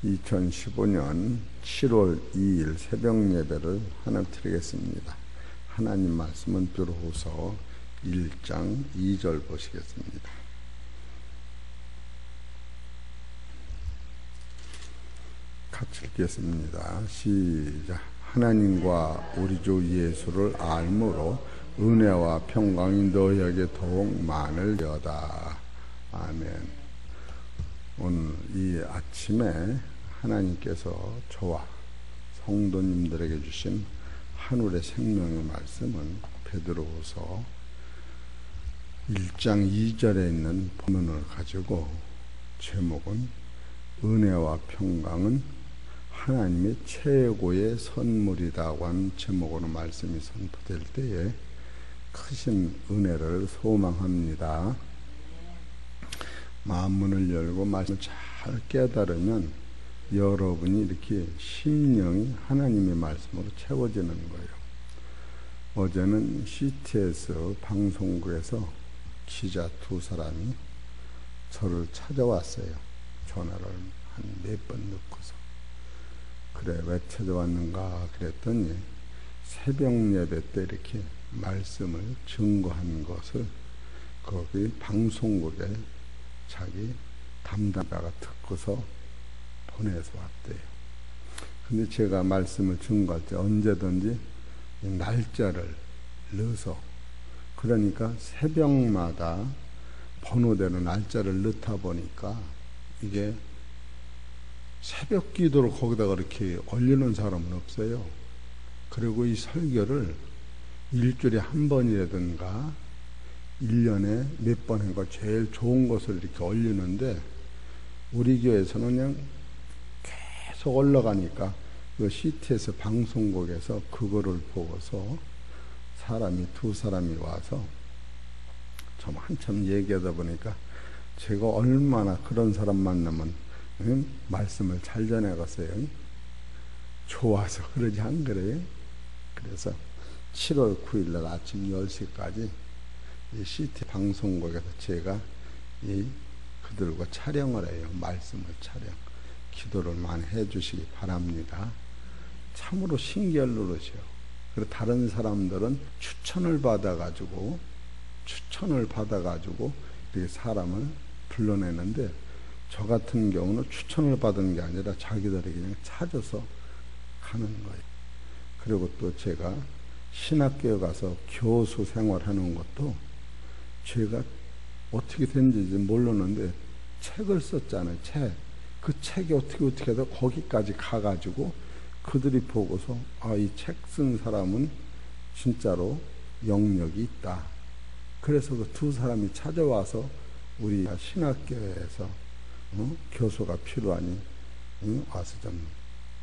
2015년 7월 2일 새벽 예배를 하나 드리겠습니다. 하나님 말씀은 베드로후서 1장 2절 보시겠습니다. 같이 읽겠습니다. 시작. 하나님과 우리 주 예수를 알므로 은혜와 평강이 너희에게 더욱 많을려다. 아멘. 오늘 이 아침에 하나님께서 저와 성도님들에게 주신 하늘의 생명의 말씀은 베드로후서 1장 2절에 있는 본문을 가지고 제목은 은혜와 평강은 하나님의 최고의 선물이라고 하는 제목으로 말씀이 선포될 때에 크신 은혜를 소망합니다. 마음문을 열고 말씀을 잘 깨달으면 여러분이 이렇게 심령이 하나님의 말씀으로 채워지는 거예요. 어제는 CTS 방송국에서 기자 두 사람이 저를 찾아왔어요. 전화를 한 몇 번 넣고서. 그래, 왜 찾아왔는가 그랬더니 새벽 예배 때 이렇게 말씀을 증거한 것을 거기 방송국에 자기 담당자가 듣고서 보내서 왔대요. 근데 제가 말씀을 증거할 때 언제든지 날짜를 넣어서, 그러니까 새벽마다 번호대로 날짜를 넣다 보니까 이게 새벽 기도를 거기다가 이렇게 올리는 사람은 없어요. 그리고 이 설교를 일주일에 한 번이라든가 1년에 몇 번 해가 제일 좋은 것을 이렇게 올리는데, 우리 교회에서는 그냥 계속 올라가니까 그 CTS 방송국에서 그거를 보고서 두 사람이 와서 좀 한참 얘기하다 보니까 제가 얼마나 그런 사람 만나면 말씀을 잘 전해갔어요. 좋아서 그러지 안 그래요? 그래서 7월 9일 날 아침 10시까지 이 CT 방송국에서 제가 그들과 촬영을 해요. 말씀을 촬영. 기도를 많이 해주시기 바랍니다. 참으로 신기할 노릇이요. 그리고 다른 사람들은 추천을 받아가지고 이렇게 사람을 불러내는데, 저 같은 경우는 추천을 받은 게 아니라 자기들이 그냥 찾아서 가는 거예요. 그리고 또 제가 신학교에 가서 교수 생활하는 것도 제가 어떻게 된지 모르는데 책을 썼잖아요. 그 책이 어떻게 해서 거기까지 가가지고 그들이 보고서 이 책 쓴 사람은 진짜로 영역이 있다. 그래서 그 두 사람이 찾아와서 우리 신학교에서 교수가 필요하니 와서 좀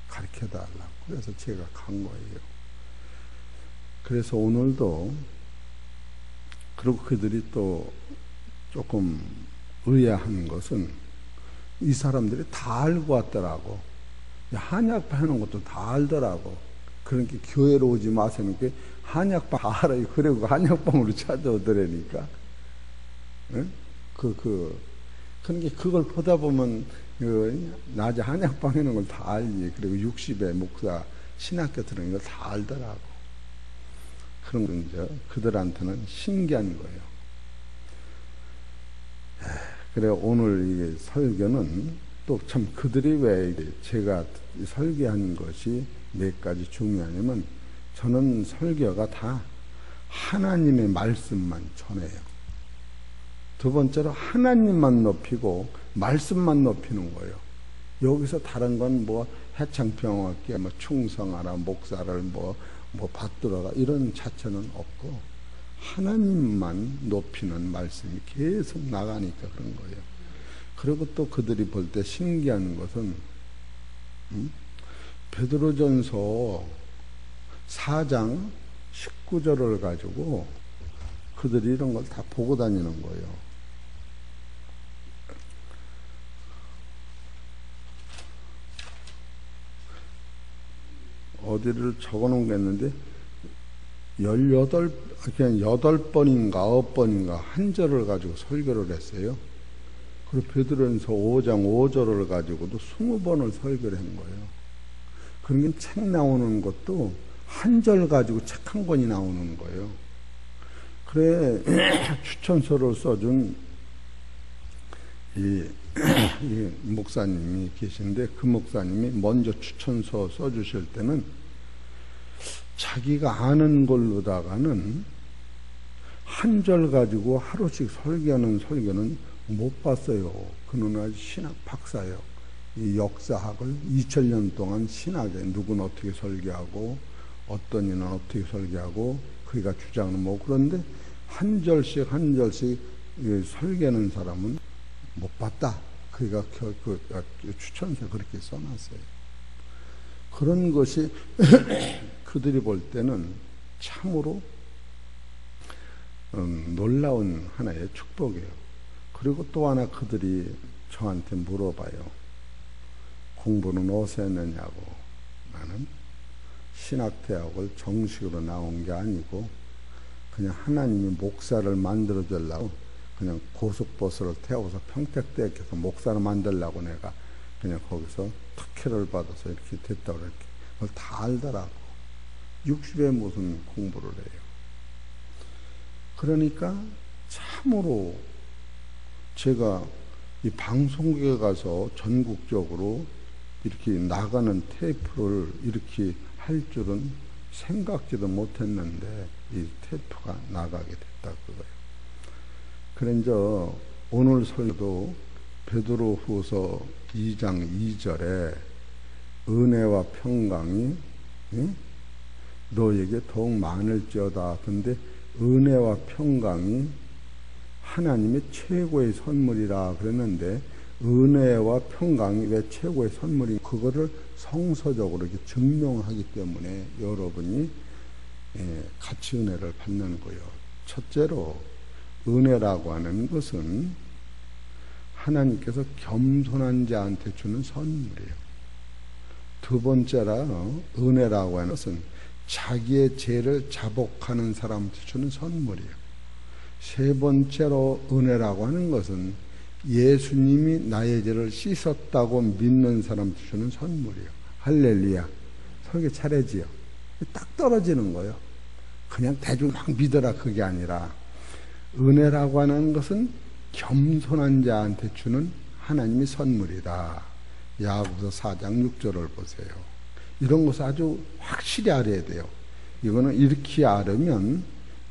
가르쳐 달라고. 그래서 제가 간 거예요. 그래서 오늘도, 그리고 그들이 또 조금 의아한 것은 이 사람들이 다 알고 왔더라고. 한약방 하는 것도 다 알더라고. 그러니까 교회로 오지 마세요. 한약방 다 알아요. 그리고 한약방으로 찾아오더라니까. 응? 그러니까 그걸 보다 보면 낮에 한약방 하는 걸 다 알지. 그리고 60의 목사 신학교 들은 걸 다 알더라고. 그런 건 이제 그들한테는 신기한 거예요. 그래, 오늘 이 설교는 또 참 그들이 왜 제가 설교한 것이 몇 가지 중요하냐면, 저는 설교가 다 하나님의 말씀만 전해요. 두 번째로 하나님만 높이고 말씀만 높이는 거예요. 여기서 다른 건 해창평화께 충성하라, 목사를 받들어라, 이런 자체는 없고 하나님만 높이는 말씀이 계속 나가니까 그런 거예요. 그리고 또 그들이 볼 때 신기한 것은 베드로전서 4장 19절을 가지고 그들이 이런 걸 다 보고 다니는 거예요. 어디를 적어 놓은 게 있는데 8번인가 9번인가 한 절을 가지고 설교를 했어요. 그리고 베드로전서 5장 5절을 가지고도 20번을 설교를 한 거예요. 그러니까 책 나오는 것도 한 절 가지고 책 한 권이 나오는 거예요. 그래 추천서를 써준 이 목사님이 계신데, 그 목사님이 먼저 추천서 써주실 때는 자기가 아는 걸로다가는 한 절 가지고 하루씩 설교하는 설교는 못 봤어요. 그는 아주 신학 박사예요. 이 역사학을 2000년 동안 신학에 누구는 어떻게 설교하고 어떤 이는 어떻게 설교하고 그가 주장은 뭐, 그런데 한 절씩 한 절씩 설교하는 사람은 못 봤다. 그가 추천서에 그렇게 써놨어요. 그런 것이 그들이 볼 때는 참으로 놀라운 하나의 축복이에요. 그리고 또 하나 그들이 저한테 물어봐요. 공부는 어디서 했느냐고. 나는 신학대학을 정식으로 나온 게 아니고 그냥 하나님이 목사를 만들어 주려고 그냥 고속버스를 태워서 평택대에 가서 목사를 만들려고 내가 그냥 거기서 특혜를 받아서 이렇게 됐다고 이렇게 그걸 다 알더라고. 60에 무슨 공부를 해요. 그러니까 참으로 제가 이 방송국에 가서 전국적으로 이렇게 나가는 테이프를 이렇게 할 줄은 생각지도 못했는데 이 테이프가 나가게 됐다 그거예요. 그래 이제 오늘 설도 베드로후서 2장 2절에 은혜와 평강이 너에게 더욱 많을지어다. 근데 은혜와 평강이 하나님의 최고의 선물이라 그랬는데, 은혜와 평강이 왜 최고의 선물이, 그거를 성서적으로 이렇게 증명하기 때문에 여러분이 같이 은혜를 받는 거예요. 첫째로 은혜라고 하는 것은 하나님께서 겸손한 자한테 주는 선물이에요. 두 번째로 은혜라고 하는 것은 자기의 죄를 자복하는 사람한테 주는 선물이에요. 세 번째로 은혜라고 하는 것은 예수님이 나의 죄를 씻었다고 믿는 사람한테 주는 선물이에요. 할렐루야. 설교 잘해지요. 딱 떨어지는 거예요. 그냥 대충 막 믿어라 그게 아니라, 은혜라고 하는 것은 겸손한 자한테 주는 하나님의 선물이다. 야고보서 4장 6절을 보세요. 이런 것을 아주 확실히 알아야 돼요. 이거는 이렇게 알으면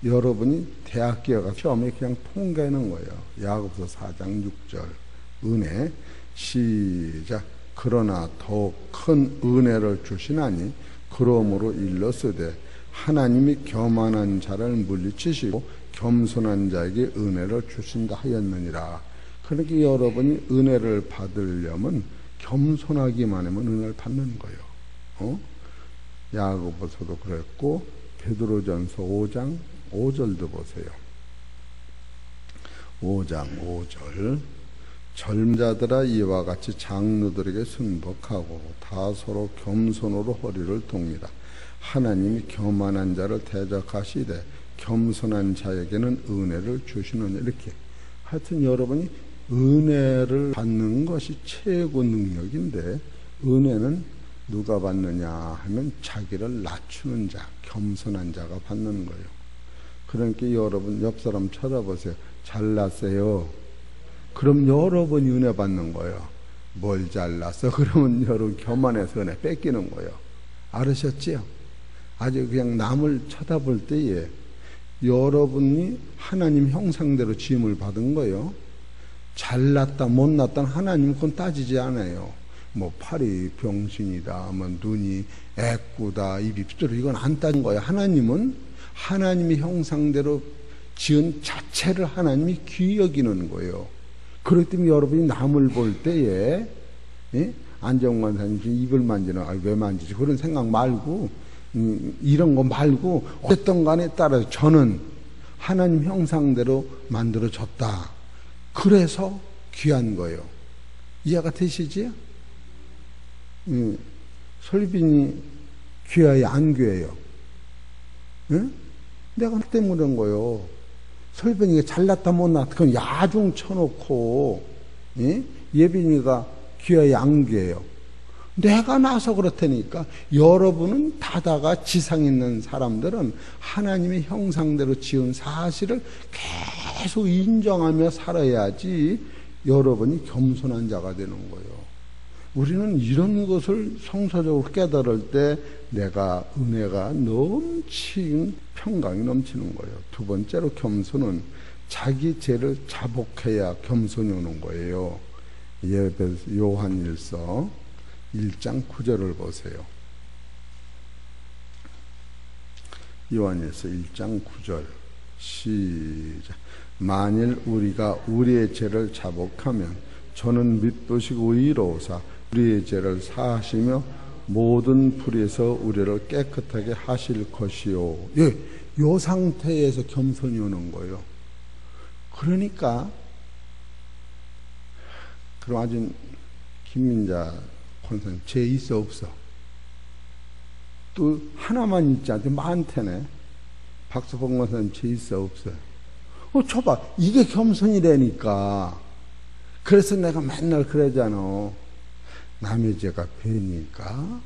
여러분이 대학교에 가서 시험에 그냥 통과하는 거예요. 야고보서 4장 6절 은혜 시작. 그러나 더욱 큰 은혜를 주시나니 그러므로 일렀으되 하나님이 교만한 자를 물리치시고 겸손한 자에게 은혜를 주신다 하였느니라. 그렇게 여러분이 은혜를 받으려면 겸손하기만 하면 은혜를 받는 거예요. 야고보서도 그랬고 베드로전서 5장 5절도 보세요. 5장 5절 젊은 자들아 이와 같이 장로들에게 순복하고 다 서로 겸손으로 허리를 돕니다. 하나님이 교만한 자를 대적하시되 겸손한 자에게는 은혜를 주시느냐. 이렇게 하여튼 여러분이 은혜를 받는 것이 최고 능력인데, 은혜는 누가 받느냐 하면 자기를 낮추는 자, 겸손한 자가 받는 거예요. 그러니까 여러분 옆 사람 쳐다보세요. 잘났어요. 그럼 여러분이 은혜 받는 거예요. 뭘 잘났어? 그러면 여러분 교만해서 은혜 뺏기는 거예요. 알으셨지요? 아주 그냥 남을 쳐다볼 때에 여러분이 하나님 형상대로 지음을 받은 거예요. 잘났다 못났다 하나님 그건 따지지 않아요. 뭐 팔이 병신이다, 뭐 눈이 애꾸다, 입이 삐뚤어, 이건 안 따진 거예요. 하나님은 하나님의 형상대로 지은 자체를 하나님이 귀히 여기는 거예요. 그렇기 때문에 여러분이 남을 볼 때에 안정만 사님 입을 만지는, 왜 만지지? 그런 생각 말고 이런 거 말고 어쨌든 간에 따라서 저는 하나님 형상대로 만들어졌다. 그래서 귀한 거예요. 이해가 되시지요? 설빈이 귀해요, 안 귀해요? 응? 내가 때문에 그런 거예요. 설빈이가 잘났다 못났다 그건 야중 쳐놓고 예빈이가 귀에 양귀예요. 내가 나서 그렇다니까. 여러분은 다다가 지상 있는 사람들은 하나님의 형상대로 지은 사실을 계속 인정하며 살아야지 여러분이 겸손한 자가 되는 거예요. 우리는 이런 것을 성서적으로 깨달을 때 내가 은혜가 넘치는 평강이 넘치는 거예요. 두 번째로 겸손은 자기 죄를 자복해야 겸손이 오는 거예요. 요한일서 1장 9절을 보세요. 요한일서 1장 9절 시작. 만일 우리가 우리의 죄를 자복하면 저는 믿으시고 의로우사 우리의 죄를 사하시며 모든 불의에서 우리를 깨끗하게 하실 것이요. 예, 요 상태에서 겸손이 오는 거예요. 그러니까 그럼 아주 김민자 권사님 죄 있어 없어? 또 하나만 있지 않대 많대네. 박수봉 권사님 죄 있어 없어요? 줘봐, 이게 겸손이라니까. 그래서 내가 맨날 그러잖아. 남의 죄가 배입니까?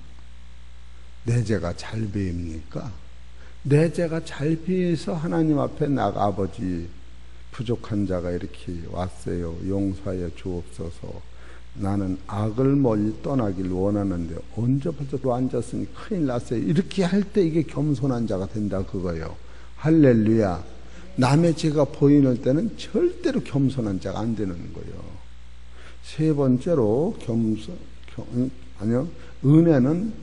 내 죄가 잘 배입니까? 내 죄가 잘 배해서 하나님 앞에 나가 아버지 부족한 자가 이렇게 왔어요. 용서하여 주옵소서. 나는 악을 멀리 떠나길 원하는데 언제부터 앉았으니 큰일 났어요. 이렇게 할 때 이게 겸손한 자가 된다 그거예요. 할렐루야. 남의 죄가 보이는 때는 절대로 겸손한 자가 안 되는 거예요. 세 번째로 은혜는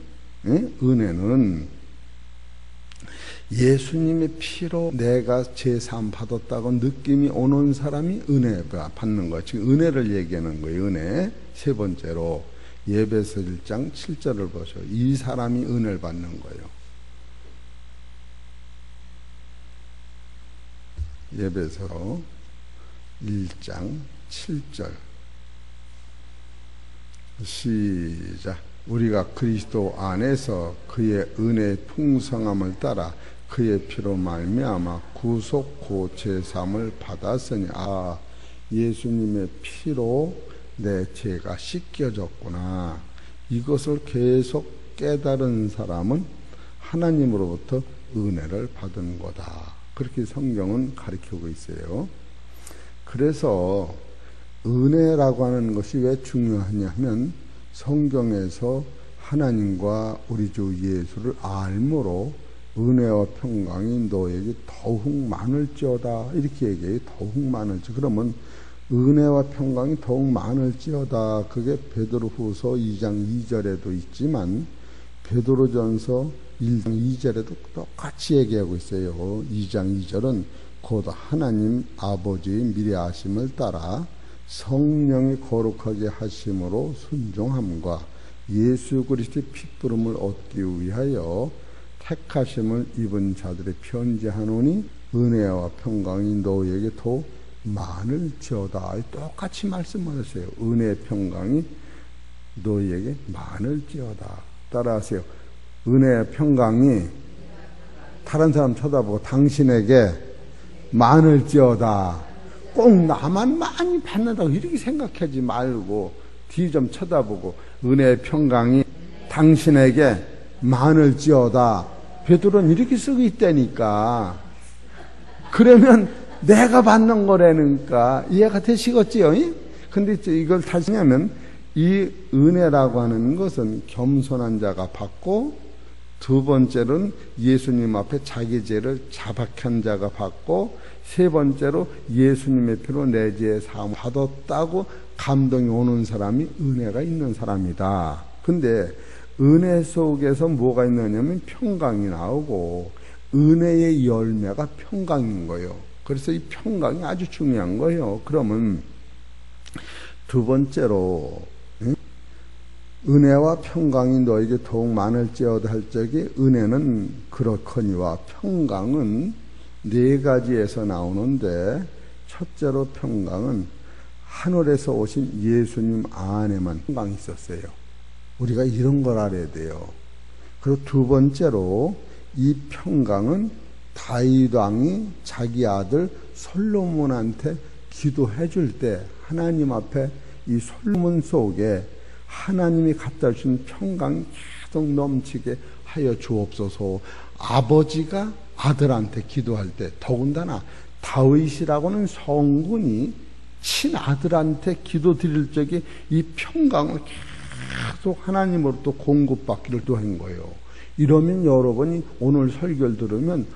예수님의 피로 내가 제사함 받았다고 느낌이 오는 사람이 은혜가 받는 거예요. 지금 은혜를 얘기하는 거예요. 은혜. 세 번째로 예배서 1장 7절을 보셔. 이 사람이 은혜를 받는 거예요. 예배서 1장 7절 시작. 우리가 그리스도 안에서 그의 은혜의 풍성함을 따라 그의 피로 말미암아 구속 고 제사함을 받았으니 예수님의 피로 내 죄가 씻겨졌구나. 이것을 계속 깨달은 사람은 하나님으로부터 은혜를 받은 거다. 그렇게 성경은 가르치고 있어요. 그래서 은혜라고 하는 것이 왜 중요하냐면 성경에서 하나님과 우리 주 예수를 알므로 은혜와 평강이 너에게 더욱 많을지어다. 이렇게 얘기해요. 더욱 많을지. 그러면 은혜와 평강이 더욱 많을지어다. 그게 베드로후서 2장 2절에도 있지만 베드로전서 1장 2절에도 똑같이 얘기하고 있어요. 2장 2절은 곧 하나님 아버지의 미리 아심을 따라 성령이 거룩하게 하심으로 순종함과 예수 그리스도의 핏부름을 얻기 위하여 택하심을 입은 자들의 편지하노니 은혜와 평강이 너에게 더 많을지어다. 똑같이 말씀하셨어요. 은혜의 평강이 너에게 많을지어다. 따라하세요. 은혜의 평강이 다른 사람 쳐다보고 당신에게 많을지어다. 꼭 나만 많이 받는다고 이렇게 생각하지 말고 뒤 좀 쳐다보고 은혜의 평강이 당신에게 많을지어다. 베드로는 이렇게 쓰고 있다니까. 그러면 내가 받는 거라니까 이해가 되시겠지요? 근데 이걸 다시 하면 이 은혜라고 하는 것은 겸손한 자가 받고, 두 번째로는 예수님 앞에 자기 죄를 자박한 자가 받고, 세 번째로 예수님의 피로 내 죄의 사함을 받았다고 감동이 오는 사람이 은혜가 있는 사람이다. 근데 은혜 속에서 뭐가 있느냐면 평강이 나오고, 은혜의 열매가 평강인 거예요. 그래서 이 평강이 아주 중요한 거예요. 그러면 두 번째로 은혜와 평강이 너에게 더욱 많을지어다 할 적에, 은혜는 그렇거니와 평강은 네 가지에서 나오는데, 첫째로 평강은 하늘에서 오신 예수님 안에만 평강이 있었어요. 우리가 이런 걸 알아야 돼요. 그리고 두 번째로 이 평강은 다윗 왕이 자기 아들 솔로몬한테 기도해 줄 때 하나님 앞에 이 솔로몬 속에 하나님이 갖다 주신 평강이 계속 넘치게 하여 주옵소서. 아버지가 아들한테 기도할 때, 더군다나 다윗이라고는 성군이 친아들한테 기도 드릴 적에 이 평강을 계속 하나님으로부터 공급받기를 또 한 거예요. 이러면 여러분이 오늘 설교를 들으면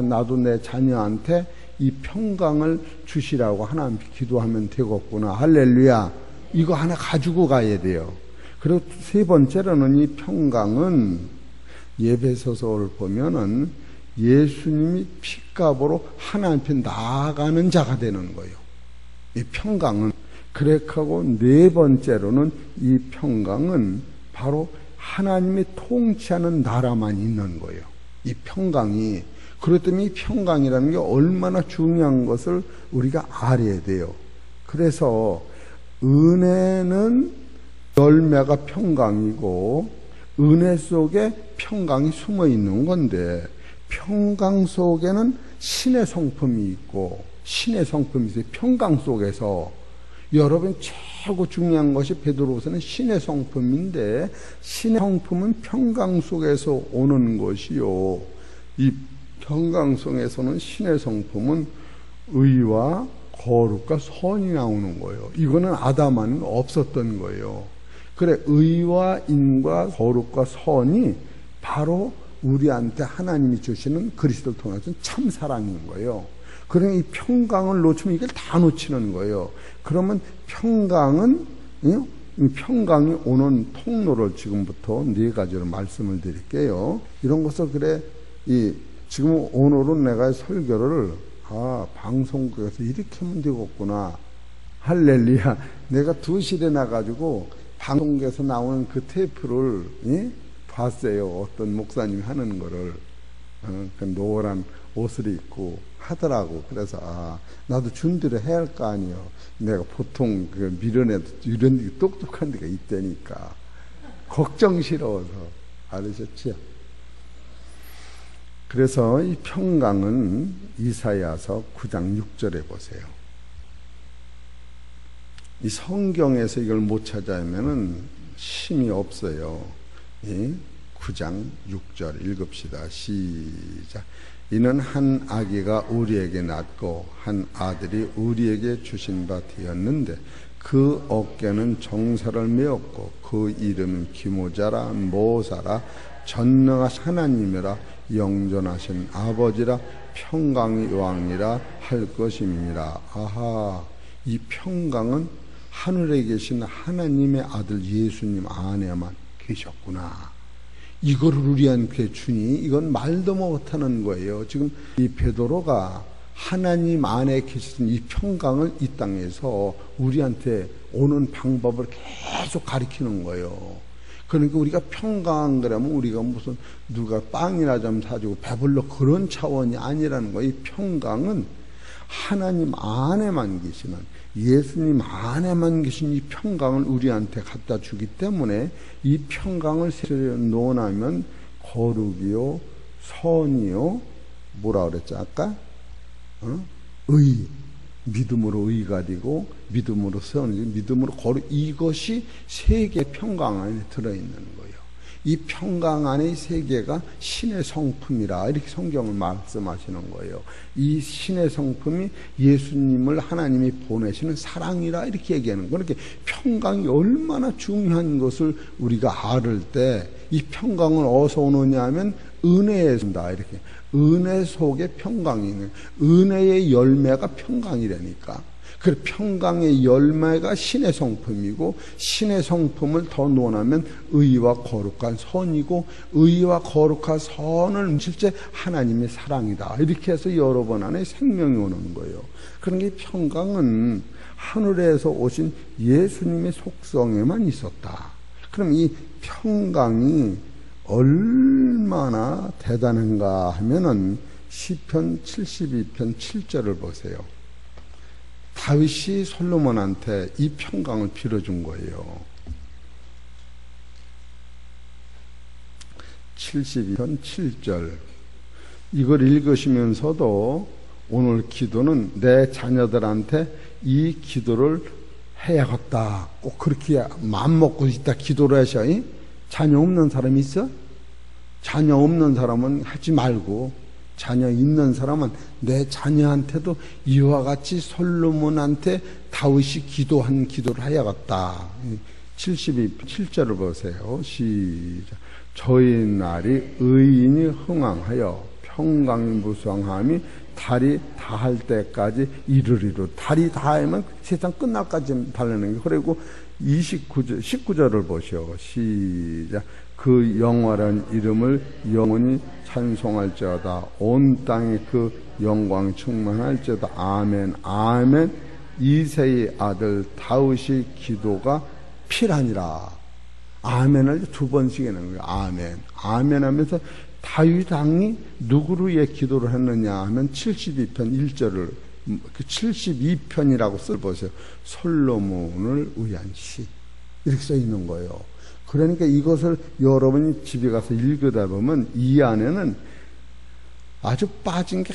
나도 내 자녀한테 이 평강을 주시라고 하나님께 기도하면 되겠구나. 할렐루야. 이거 하나 가지고 가야 돼요. 그리고 세 번째로는 이 평강은 에베소서를 보면은 예수님이 핏값으로 하나님 앞에 나아가는 자가 되는 거예요. 이 평강은. 그래하고 네 번째로는 이 평강은 바로 하나님이 통치하는 나라만 있는 거예요. 이 평강이. 그렇다면 이 평강이라는 게 얼마나 중요한 것을 우리가 알아야 돼요. 그래서 은혜는 열매가 평강이고 은혜 속에 평강이 숨어 있는 건데, 평강 속에는 신의 성품이 있고 신의 성품이 있어요. 평강 속에서 여러분 최고 중요한 것이 베드로후서는 신의 성품인데, 신의 성품은 평강 속에서 오는 것이요. 이 평강 속에서는 신의 성품은 의와 거룩과 선이 나오는 거예요. 이거는 아담 안에는 없었던 거예요. 그래, 의와 인과 거룩과 선이 바로 우리한테 하나님이 주시는 그리스도를 통해서 참 사랑인 거예요. 그러면 이 평강을 놓치면 이걸 다 놓치는 거예요. 그러면 평강은, 이 평강이 오는 통로를 지금부터 네 가지로 말씀을 드릴게요. 이런 것을 지금 오늘은 내가 설교를 방송국에서 이렇게 하면 되겠구나. 할렐루야. 내가 2시에 나가지고 방송국에서 나오는 그 테이프를 봤어요. 어떤 목사님이 하는 거를. 그 노란 옷을 입고 하더라고. 그래서 나도 준비를 해야 할 거 아니에요. 내가 보통 그 미련에도 이런 데 똑똑한 데가 있다니까. 걱정스러워서. 알으셨죠? 그래서 이 평강은 이사야서 9장 6절에 보세요. 이 성경에서 이걸 못 찾아내면은 힘이 없어요. 9장 6절 읽읍시다. 시작. 이는 한 아기가 우리에게 낳고 한 아들이 우리에게 주신 바 되었는데 그 어깨는 정사를 메었고 그 이름은 기모자라 모사라 전능하신 하나님이라 영존하신 아버지라 평강의 왕이라 할 것임이니라. 아하, 이 평강은 하늘에 계신 하나님의 아들 예수님 안에만 계셨구나. 이거를 우리한테 주니 이건 말도 못하는 거예요. 지금 이 베드로가 하나님 안에 계신 이 평강을 이 땅에서 우리한테 오는 방법을 계속 가르치는 거예요. 그러니까 우리가 평강한 거라면 우리가 무슨 누가 빵이나 좀 사주고 배불러 그런 차원이 아니라는 거예요. 이 평강은 하나님 안에만 계시는, 예수님 안에만 계신 이 평강을 우리한테 갖다 주기 때문에 이 평강을 논하면 거룩이요, 선이요, 뭐라 그랬죠 아까? 의, 믿음으로 의가 되고 믿음으로 선이고 믿음으로 거룩, 이것이 세계 평강 안에 들어있는 거예요. 이 평강 안에 세 개가 신의 성품이라 이렇게 성경을 말씀하시는 거예요. 이 신의 성품이 예수님을 하나님이 보내시는 사랑이라 이렇게 얘기하는 거예요. 그렇게 평강이 얼마나 중요한 것을 우리가 알을 때 이 평강은 어디서 오느냐 하면 은혜에서 온다. 이렇게 은혜 속에 평강이 있는, 은혜의 열매가 평강이라니까. 그 평강의 열매가 신의 성품이고 신의 성품을 더 논하면 의와 거룩한 선이고 의와 거룩한 선을 실제 하나님의 사랑이다. 이렇게 해서 여러 번 안에 생명이 오는 거예요. 그런 게 평강은 하늘에서 오신 예수님의 속성에만 있었다. 그럼 이 평강이 얼마나 대단한가 하면은 시편 72편 7절을 보세요. 다윗이 솔로몬한테 이 평강을 빌어준 거예요. 72편 7절. 이걸 읽으시면서도 오늘 기도는 내 자녀들한테 이 기도를 해야겠다. 꼭 그렇게 마음먹고 있다 기도를 하셔. 자녀 없는 사람이 있어? 자녀 없는 사람은 하지 말고, 자녀 있는 사람은 내 자녀한테도 이와 같이 솔로몬한테 다윗이 기도한 기도를 해야겠다. 7절을 보세요. 시작. 저희 날이 의인이 흥왕하여 평강이 무성함이 달이 다할 때까지 이르리로. 달이 다하면 세상 끝날까지 달리는 게. 그리고 19절을 보시오. 시작. 그 영원한 이름을 영원히 찬송할지어다. 온 땅에 그 영광 충만할지어다. 아멘. 아멘. 이새의 아들 다윗의 기도가 필하니라. 아멘을 두 번씩 하는 거예요. 아멘. 아멘 하면서 다윗 왕이 누구를 위해 기도를 했느냐 하면 72편 1절을, 그 72편이라고 써보세요. 솔로몬을 위한 시. 이렇게 써 있는 거예요. 그러니까 이것을 여러분이 집에 가서 읽으다 보면 이 안에는 아주 빠진 게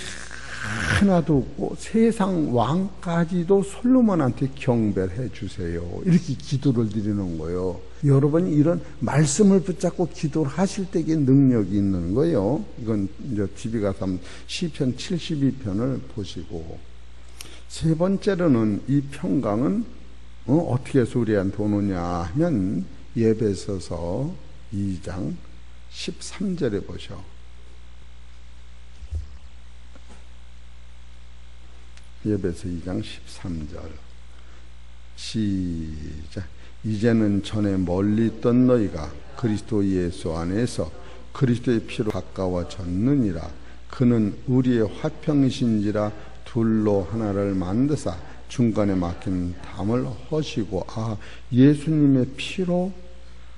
하나도 없고 세상 왕까지도 솔로몬한테 경배를 해주세요. 이렇게 기도를 드리는 거예요. 여러분이 이런 말씀을 붙잡고 기도를 하실 때 이게 능력이 있는 거예요. 이건 이제 집에 가서 한번 시편 72편을 보시고. 세 번째로는 이 평강은 어떻게 해서 우리한테 오느냐 하면 에베소서 2장 13절에 보셔. 에베소 2장 13절 시작. 이제는 전에 멀리 있던 너희가 그리스도 예수 안에서 그리스도의 피로 가까워졌느니라. 그는 우리의 화평이신지라 둘로 하나를 만드사 중간에 막힌 담을 허시고. 예수님의 피로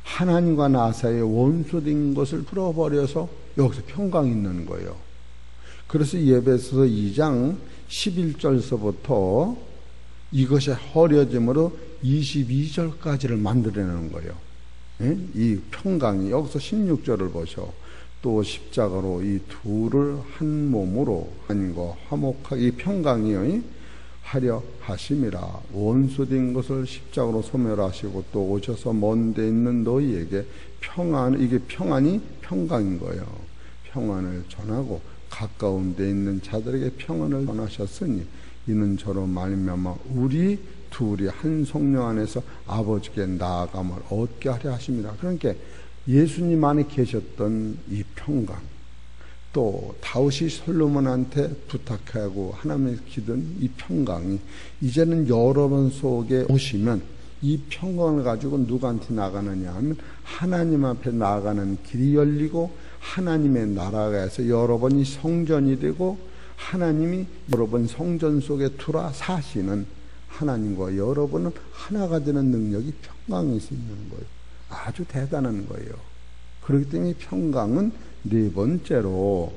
하나님과 나 사이에 원수된 것을 풀어버려서 여기서 평강이 있는 거예요. 그래서 에베소서 2장 11절서부터 이것이 허려짐으로 22절까지를 만들어내는 거예요. 이 평강이. 여기서 16절을 보셔. 또 십자가로 이 둘을 한 몸으로 하나님과 화목하게, 이 평강이요 하려 하심이라. 원수된 것을 십자가로 소멸하시고 또 오셔서 먼 데 있는 너희에게 평안, 이게 평안이 평강인 거예요. 평안을 전하고 가까운 데 있는 자들에게 평안을 전하셨으니 이는 저로 말미암아 우리 둘이 한 성령 안에서 아버지께 나아감을 얻게 하려 하심이라. 그러니까 예수님 안에 계셨던 이 평강, 또 다윗이 솔로몬한테 부탁하고 하나님의 기도는 이 평강이 이제는 여러분 속에 오시면 이 평강을 가지고 누구한테 나가느냐 하면 하나님 앞에 나아가는 길이 열리고 하나님의 나라에서 여러분이 성전이 되고 하나님이 여러분 성전 속에 들어와 사시는, 하나님과 여러분은 하나가 되는 능력이 평강에 있는 거예요. 아주 대단한 거예요. 그렇기 때문에 평강은 네 번째로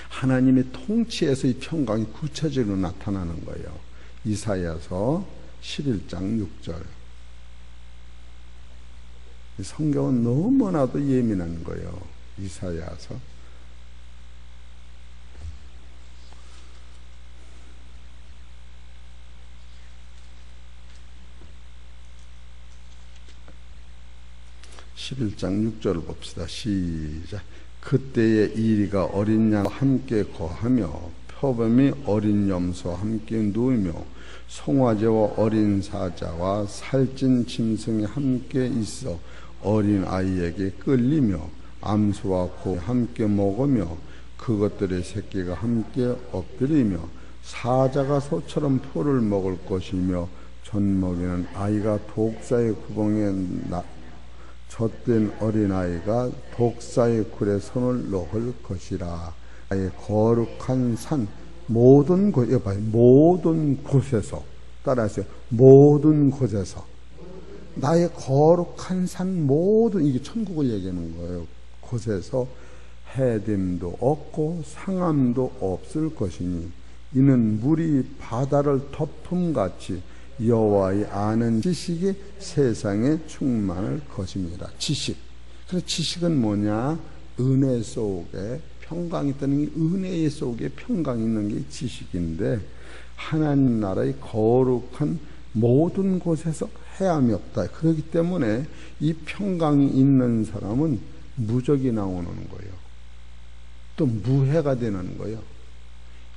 하나님의 통치에서 이 평강이 구체적으로 나타나는 거예요. 이사야서 11장 6절. 성경은 너무나도 예민한 거예요. 이사야서 11장 6절을 봅시다. 시작. 그때의 이리가 어린 양과 함께 거하며 표범이 어린 염소와 함께 누우며 송아지와 어린 사자와 살찐 짐승이 함께 있어 어린 아이에게 끌리며 암소와 고 함께 먹으며 그것들의 새끼가 함께 엎드리며 사자가 소처럼 풀을 먹을 것이며 젖먹이는 아이가 독사의 구멍에 젖된 어린아이가 독사의 굴에 손을 놓을 것이라. 나의 거룩한 산 모든 곳, 모든 곳에서, 따라하세요. 모든 곳에서 나의 거룩한 산 모든, 이게 천국을 얘기하는 거예요. 곳에서 해됨도 없고 상함도 없을 것이니 이는 물이 바다를 덮음같이 여호와의 아는 지식이 세상에 충만할 것입니다. 지식. 그래서 지식은 뭐냐? 은혜 속에 평강이 있다는 게, 은혜 속에 평강이 있는 게 지식인데, 하나님 나라의 거룩한 모든 곳에서 해함이 없다. 그렇기 때문에 이 평강이 있는 사람은 무적이 나오는 거예요. 또 무해가 되는 거예요.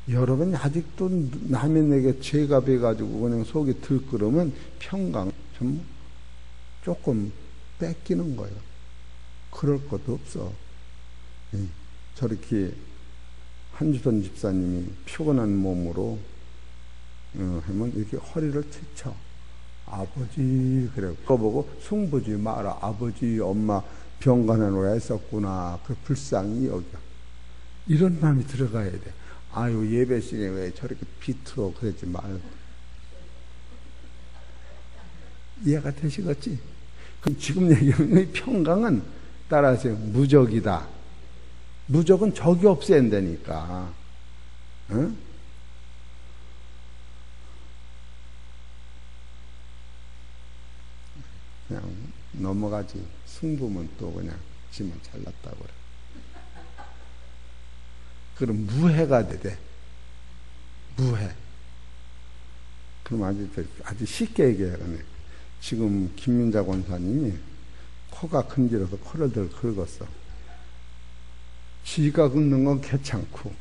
여러분이 아직도 남의 내게 죄가 배가지고 그냥 속이 들끓으면 평강 좀 조금 뺏기는 거예요. 그럴 것도 없어. 저렇게 한주선 집사님이 피곤한 몸으로 하면 이렇게 허리를 튀쳐. 아버지, 그래. 그거 보고 승부지 마라. 아버지, 엄마 병간호라 했었구나. 그 불쌍히 여겨. 이런 마음이 들어가야 돼. 아유, 예배 시간에 왜 저렇게 비틀어 그러지 말고. 이해가 되시겠지? 그럼 지금 얘기하는 평강은 따라하세요. 무적이다. 무적은 적이 없앤다니까. 응? 그냥 넘어가지. 승부면 또 그냥 지만 잘났다고 그래. 그럼 무해가 돼. 무해. 그럼 아주 쉽게 얘기하네. 지금 김민자 권사님이 코가 큰지라서 코를 덜 긁었어. 지가 긁는 건 괜찮고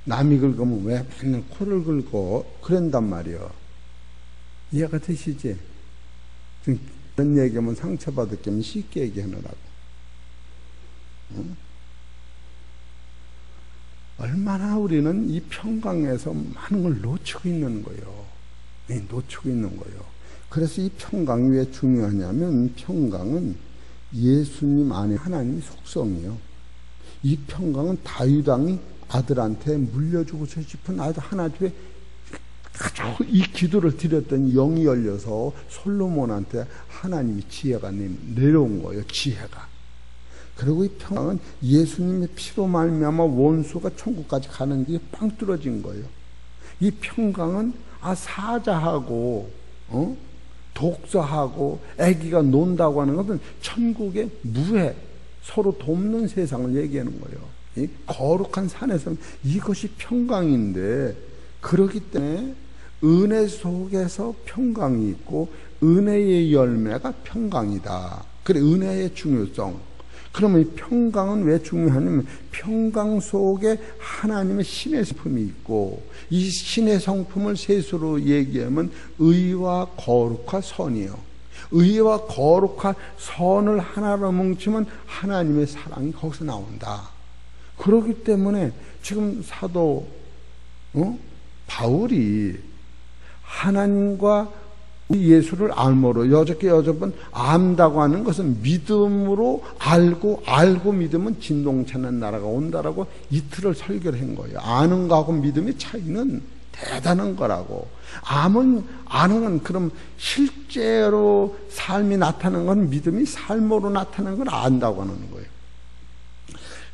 남이 긁으면 왜 맨날 코를 긁어 그런단 말이야. 이해가 되시지? 이런 얘기하면 상처받을 겸 쉽게 얘기하느라고. 응? 얼마나 우리는 이 평강에서 많은 걸 놓치고 있는 거예요. 놓치고 있는 거예요. 그래서 이 평강이 왜 중요하냐면 평강은 예수님 안에 하나님의 속성이에요. 이 평강은 다윗 왕이 아들한테 물려주고 싶은 아주 하나님의 아주 이 기도를 드렸더니 영이 열려서 솔로몬한테 하나님의 지혜가 내려온 거예요. 지혜가. 그리고 이 평강은 예수님의 피로 말미암아 원수가 천국까지 가는 게 빵 뚫어진 거예요. 이 평강은 사자하고 독서하고 아기가 논다고 하는 것은 천국의 무해 서로 돕는 세상을 얘기하는 거예요. 이 거룩한 산에서 이것이 평강인데, 그렇기 때문에 은혜 속에서 평강이 있고 은혜의 열매가 평강이다. 그래, 은혜의 중요성. 그러면 이 평강은 왜 중요하냐면 평강 속에 하나님의 신의 성품이 있고, 이 신의 성품을 셋으로 얘기하면 의와 거룩과 선이에요. 의와 거룩과 선을 하나로 뭉치면 하나님의 사랑이 거기서 나온다. 그렇기 때문에 지금 사도 바울이 하나님과 예수를 알므로 여접은 안다고 하는 것은 믿음으로 알고 믿으면 진동차는 나라가 온다라고 이틀을 설교를 한 거예요. 아는 거하고 믿음의 차이는 대단한 거라고. 아는 건 그럼 실제로 삶이 나타나는 건 믿음이 삶으로 나타나는 걸 안다고 하는 거예요.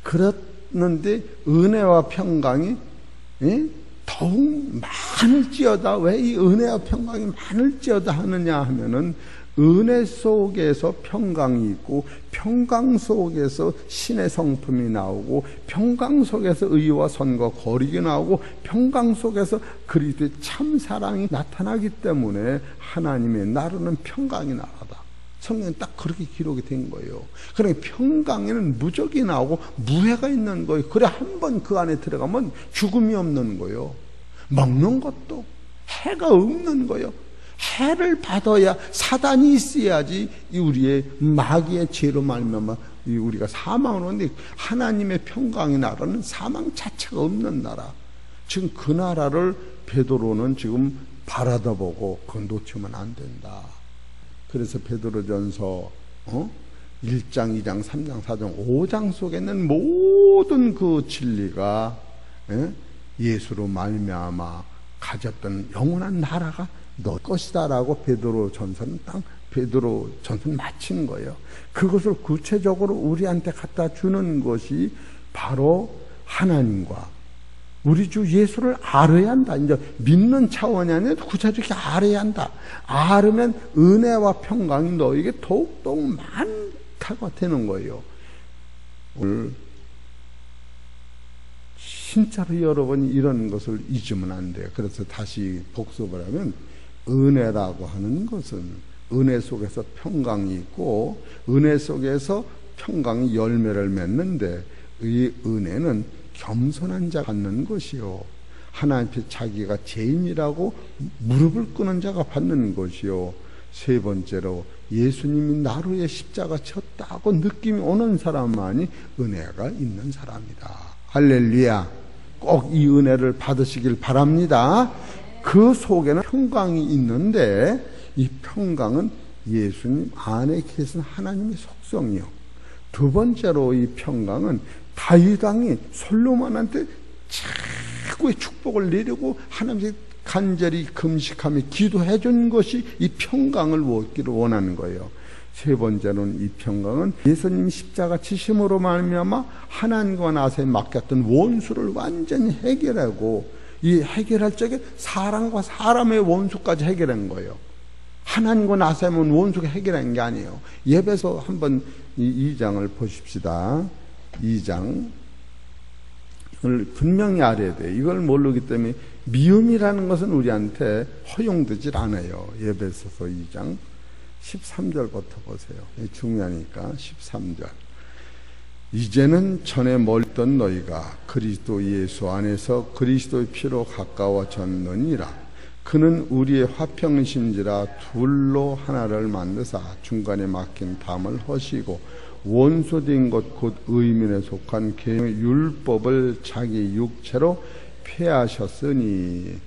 그렇는데 은혜와 평강이 더욱 많을지어다. 왜 이 은혜와 평강이 많을지어다 하느냐 하면은 은혜 속에서 평강이 있고 평강 속에서 신의 성품이 나오고 평강 속에서 의와 선과 거룩이 나오고 평강 속에서 그리스도의 참사랑이 나타나기 때문에 하나님의 나라는 평강의 나라다. 성경은 딱 그렇게 기록이 된 거예요. 그러니까 평강에는 무적이 나오고 무해가 있는 거예요. 그래 한 번 그 안에 들어가면 죽음이 없는 거예요. 먹는 것도 해가 없는 거예요. 해를 받아야, 사단이 있어야지 우리의 마귀의 죄로 말미암아 우리가 사망을 하는데, 하나님의 평강의 나라는 사망 자체가 없는 나라. 지금 그 나라를 베드로는 지금 바라다 보고 그건 놓치면 안 된다. 그래서 베드로전서 1장, 2장, 3장, 4장, 5장 속에 있는 모든 그 진리가 예수로 말미암아 가졌던 영원한 나라가 너 것이다라고 베드로전서는 마친 거예요. 그것을 구체적으로 우리한테 갖다 주는 것이 바로 하나님과 우리 주 예수를 알아야 한다. 이제 믿는 차원이 아니라 구체적으로 알아야 한다. 알으면 은혜와 평강이 너에게 더욱더욱 많다고 되는 거예요. 오늘 진짜로 여러분이 이런 것을 잊으면 안 돼요. 그래서 다시 복습을 하면 은혜라고 하는 것은 은혜 속에서 평강이 있고 은혜 속에서 평강이 열매를 맺는데 이 은혜는 겸손한 자가 받는 것이요 하나님 앞에 자기가 죄인이라고 무릎을 꿇는 자가 받는 것이요 세 번째로 예수님이 나로 위해 십자가 쳤다고 느낌이 오는 사람만이 은혜가 있는 사람이다. 할렐루야. 꼭 이 은혜를 받으시길 바랍니다. 그 속에는 평강이 있는데 이 평강은 예수님 안에 계신 하나님의 속성이요. 두 번째로 이 평강은 다윗 왕이 솔로몬한테 최고의 축복을 내리고 하나님께 간절히 금식하며 기도해 준 것이 이 평강을 얻기를 원하는 거예요. 세 번째로는 이 평강은 예수님 십자가 지심으로 말미암아 하나님과 나서에 맡겼던 원수를 완전히 해결하고 이 해결할 적에 사람과 사람의 원수까지 해결한 거예요. 하나님과 나서면 원수가 해결한 게 아니에요. 예배서 한번 이 2장을 보십시다. 2장 이걸 분명히 알아야 돼요. 이걸 모르기 때문에 미움이라는 것은 우리한테 허용되질 않아요. 예배소서 2장 13절부터 보세요. 중요하니까 13절. 이제는 전에 멀던 너희가 그리스도 예수 안에서 그리스도의 피로 가까워졌느니라. 그는 우리의 화평신지라 둘로 하나를 만드사 중간에 막힌 담을 허시고 원소된 것 곧 의민에 속한 계명의 율법을 자기 육체로 폐하셨으니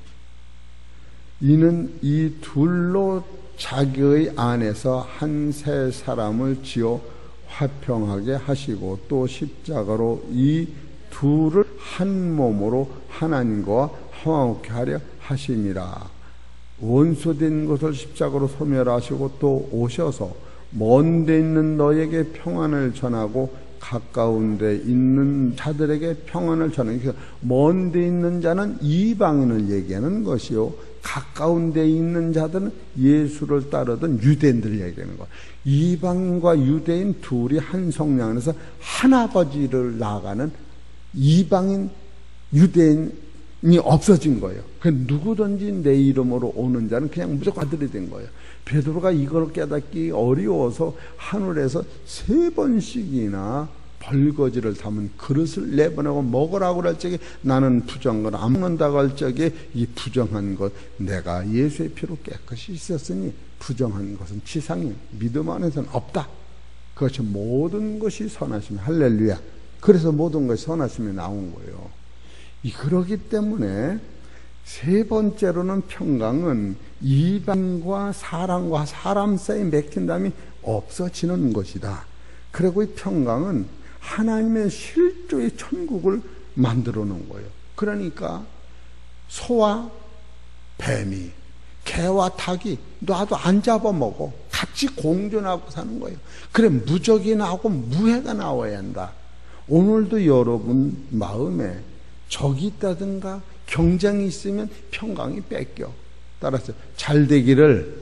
이는 이 둘로 자기의 안에서 한 세 사람을 지어 화평하게 하시고 또 십자가로 이 둘을 한 몸으로 하나님과 화목케 하려 하심이라. 원수된 것을 십자가로 소멸하시고 또 오셔서 먼 데 있는 너에게 평안을 전하고 가까운 데 있는 자들에게 평안을 전하고, 먼 데 있는 자는 이방인을 얘기하는 것이요 가까운 데 있는 자들은 예수를 따르던 유대인들을 얘기하는 거예요. 이방인과 유대인 둘이 한 성령 안에서 한 아버지를 나아가는 이방인 유대인이 없어진 거예요. 누구든지 내 이름으로 오는 자는 그냥 무조건 아들이 된 거예요. 베드로가 이걸 깨닫기 어려워서 하늘에서 3번씩이나 벌거지를 담은 그릇을 내보내고 먹으라고 할 적에 나는 부정한 걸 안 먹는다고 할 적에 이 부정한 것, 내가 예수의 피로 깨끗이 씻었으니 부정한 것은 지상이 믿음 안에서는 없다. 그것이 모든 것이 선하심이, 할렐루야. 그래서 모든 것이 선하심이 나온 거예요. 그러기 때문에 세 번째로는 평강은 이방과 사람 사이에 맥힌담이 없어지는 것이다. 그리고 이 평강은 하나님의 실조의 천국을 만들어 놓은 거예요. 그러니까 소와 뱀이, 개와 닭이 놔도 안 잡아먹어. 같이 공존하고 사는 거예요. 그래, 무적이 나오고 무해가 나와야 한다. 오늘도 여러분 마음에 적이 있다든가 경쟁이 있으면 평강이 뺏겨. 따라서 잘 되기를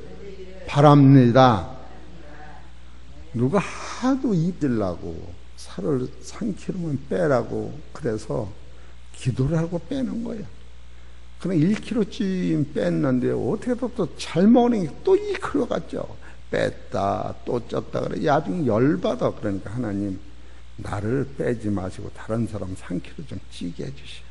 바랍니다. 누가 하도 입질라고 살을 3kg만 빼라고 그래서 기도를 하고 빼는 거예요. 그럼 1kg쯤 뺐는데 어떻게 또 잘 먹으니 또 2kg 같죠. 뺐다 또 쪘다 그래. 나중에 열받아. 그러니까 하나님, 나를 빼지 마시고 다른 사람 3kg 좀 찌게 해주시오.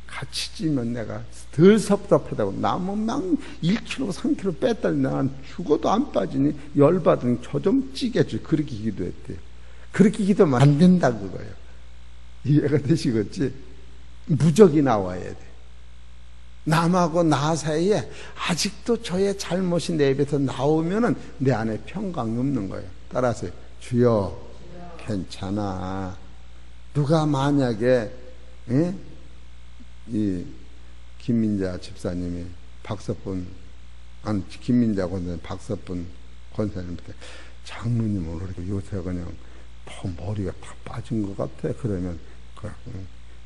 같이 찌면 내가 덜 섭섭하다고. 남은 막 1kg 3kg 뺐다니 난 죽어도 안 빠지니 열받으니 저 좀 찌게 해주시오. 그렇게 기도했대요. 그렇게 기도하면 안 된다 그거예요. 이해가 되시겠지? 무적이 나와야 돼. 남하고 나 사이에 아직도 저의 잘못이 내 입에서 나오면은 내 안에 평강이 없는 거예요. 따라서 주여 괜찮아. 누가 만약에 이 김민자 집사님이 박서분, 아니 김민자 권사님, 박서분 권사님한테 장로님 오늘 요새 그냥 머리가 다 빠진 것 같아. 그러면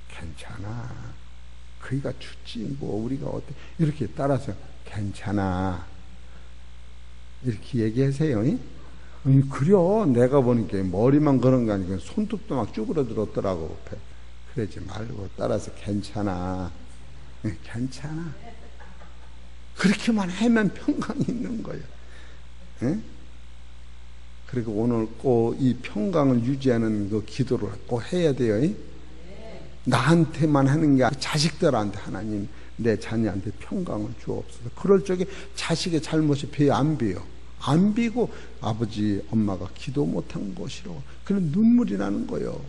괜찮아. 그이가 죽지 뭐 우리가 어때. 이렇게 따라서 괜찮아. 이렇게 얘기하세요. 그려. 내가 보니까 머리만 그런 거 아니고 손톱도 막 쭈그러들었더라고. 그러지 말고 따라서 괜찮아. 괜찮아. 그렇게만 하면 평강이 있는 거예요. 예? 그리고 오늘 꼭 이 평강을 유지하는 그 기도를 꼭 해야 돼요. 나한테만 하는 게 아니라 자식들한테 하나님 내 자녀한테 평강을 주옵소서. 그럴 적에 자식의 잘못이 배에 안 비요. 안 비고 아버지 엄마가 기도 못한 것이로 그런 눈물이 나는 거예요.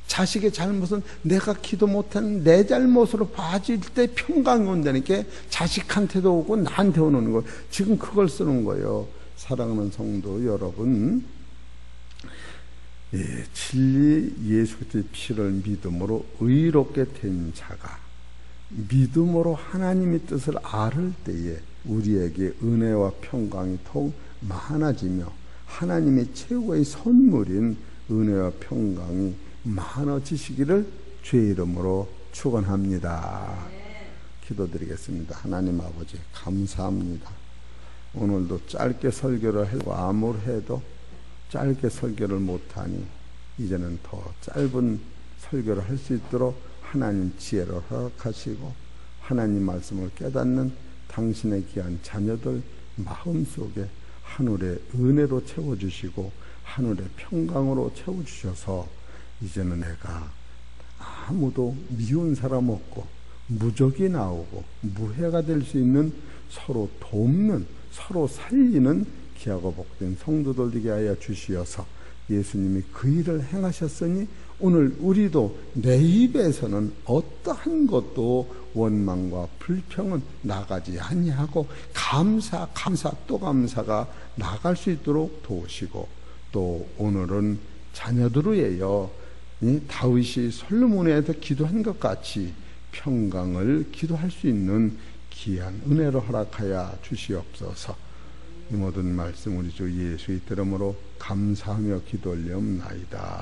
자식의 잘못은 내가 기도 못한 내 잘못으로 봐질 때 평강이 온다니까. 자식한테도 오고 나한테 오는 거예요. 지금 그걸 쓰는 거예요. 사랑하는 성도 여러분, 진리 예수 그리스도의 피를 믿음으로 의롭게 된 자가 믿음으로 하나님의 뜻을 알을 때에 우리에게 은혜와 평강이 더욱 많아지며 하나님의 최고의 선물인 은혜와 평강이 많아지시기를 주의 이름으로 축원합니다. 기도드리겠습니다. 하나님 아버지 감사합니다. 오늘도 짧게 설교를 하고 아무리 해도 짧게 설교를 못하니 이제는 더 짧은 설교를 할 수 있도록 하나님 지혜를 허락하시고 하나님 말씀을 깨닫는 당신의 귀한 자녀들 마음속에 하늘의 은혜로 채워주시고 하늘의 평강으로 채워주셔서 이제는 내가 아무도 미운 사람 없고 무적이 나오고 무해가 될 수 있는 서로 돕는 서로 살리는 귀하고 복된 성도들 되게 하여 주시어서 예수님이 그 일을 행하셨으니 오늘 우리도 내 입에서는 어떠한 것도 원망과 불평은 나가지 아니하고 감사 또 감사가 나갈 수 있도록 도우시고 또 오늘은 자녀들을 위하여 다윗이 솔로몬에게 기도한 것 같이 평강을 기도할 수 있는 귀한 은혜로 허락하여 주시옵소서. 이 모든 말씀 우리 주 예수의 이름으로 감사하며 기도 올리옵나이다.